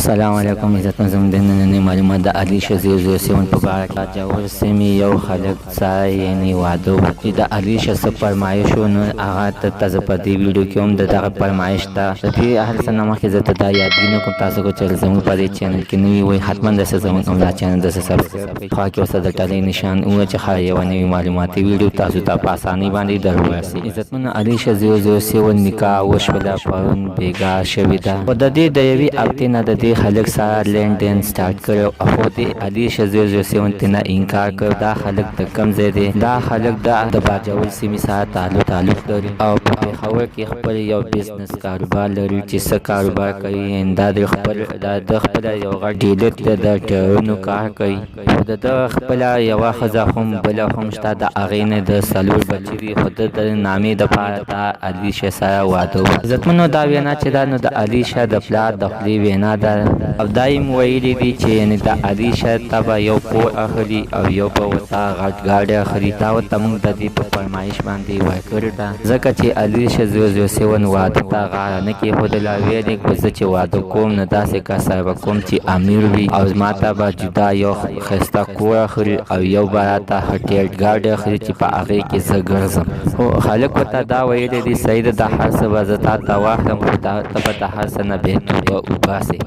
السلام علیکم عزتمن زمونږ د نننۍ معلومات د علي شه 007 په باره کې جوړ سیمې یو خلک سره یعنې واده چې د علي شه څه فرمایش و نو هغه ته زه په دې ویډیو کې هم د دغه فرمایش ته د دې هر څه نه مخکې زه ته دا یادګینه کوم تاسو کو چې زموږ په دې چینل کې نوي وئ حتما داسې زموږ همدا چینل داسې سبسکرایب کړئ خوا کې ورسره د ټلۍ نشان ووایه چې ښایي یوه نوي معلوماتي ویډیو تاسو ته په اسانۍ باندې در ورسي. عزتمنو علي شه 007 نکاح وشوله پرون بېګا شوې ده خو د دې د یوې هفتې نه د دې خلک سره لین دین سټارټ کړی او خو د علي شه 007 تېنه انکار کړ. دا خلک د کوم ځای دی؟ دا خلک د باجوړ سیمې سره تعلق لري او په پېښور کې خپل یو بزنس کاروبار لري چې څه کاروبار کوي دا د خپله یو غټ ډیلر دی د ټایرونو کار کوي خو د ده خپله یوه ښځه هم بله هم شته د هغې نه د 4 بچي دي خو د نامې دپاره دا علي شه سره واده و. عزتمنو دا وینا چې دا نو د علي شه د پلار د خولې وینا ده او دا یې ویلي دي چې یعنې د علي شه ته به یو کور اخلي او یو به ورته غټ ګاډی اخلي. دا ورته موږ د دې په فرمایش باندې ورکړې ده ځکه چې علي شه 007 واده ته غاړه نه کېښودله. ویل یې زه چې واده کوم نو داسې کس سره به کوم چې امیر وي او ما ته به جدا یو ښایسته کور اخلي او یو به راته هټیل ګاډی اخلي چې په هغې کې زه ګرځم. خو خلک ورته دا ویلی دي صحیح ده دا هر څه به زه تا ته واخلم خو ته به د هر څه نه بېتوبه وباسې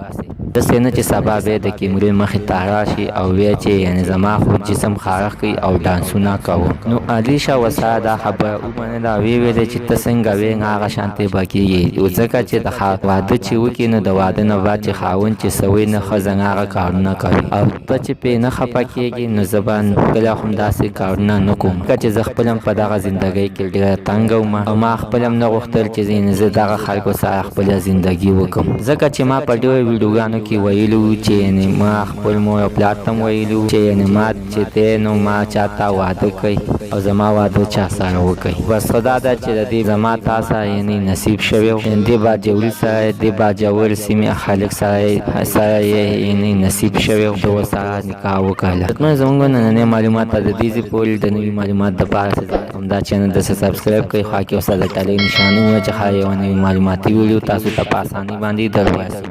داسې نه چې سبا بیا د کیمرې مخې ته راشي او ویې چې یعنې زما خو جسم خارښ کوي او ډانسونه کوم. نو علي شه ورسره دا خبره ومنله او ویې ویلې چې ته څنګه وې هغه شانتې به کېږي ځکه چې د واده چې وکړي نو د واده نه بعد چې خاوند چې څه وایي نه ښځه هغه کارونه کوي او ته چې پرې نه خفه کېږي نو زه به کله هم داسې کارونه نه کوم ځکه چې زه خپل هم په دغه زندګۍ کې ډېره تنګه وم او ما خپل هم نه غوښتل چې زه دغه خلکو سره خپله زندګي وکړم ځکه چې ما په ډېرو ویډیوګانو کې ویلو چې یعنې ما خپل مور او پلار ته ویلو چې یعنې ما چې دی نو ما چاته واده کوي او زما واده چا سره وکړي. بس خدا ده چې د دې زما تا سره یعنې نصیب شوی و دې باجوړي سره دې باجوړ سیمې خلک سره یې یعنې نصیب شوی و د ورسره نکاح وکړله. حتما زموږ نننۍ معلومات ته د دې ځای پورې د نوي معلومات دپاره همدا چینل داسې سبسکرایب کړئ خوا کې ورسره د ټلۍ نشان ووایه چې ښایي یوه نوي معلوماتي ویډیو تاسو ته په اسانۍ باندې در ورسي.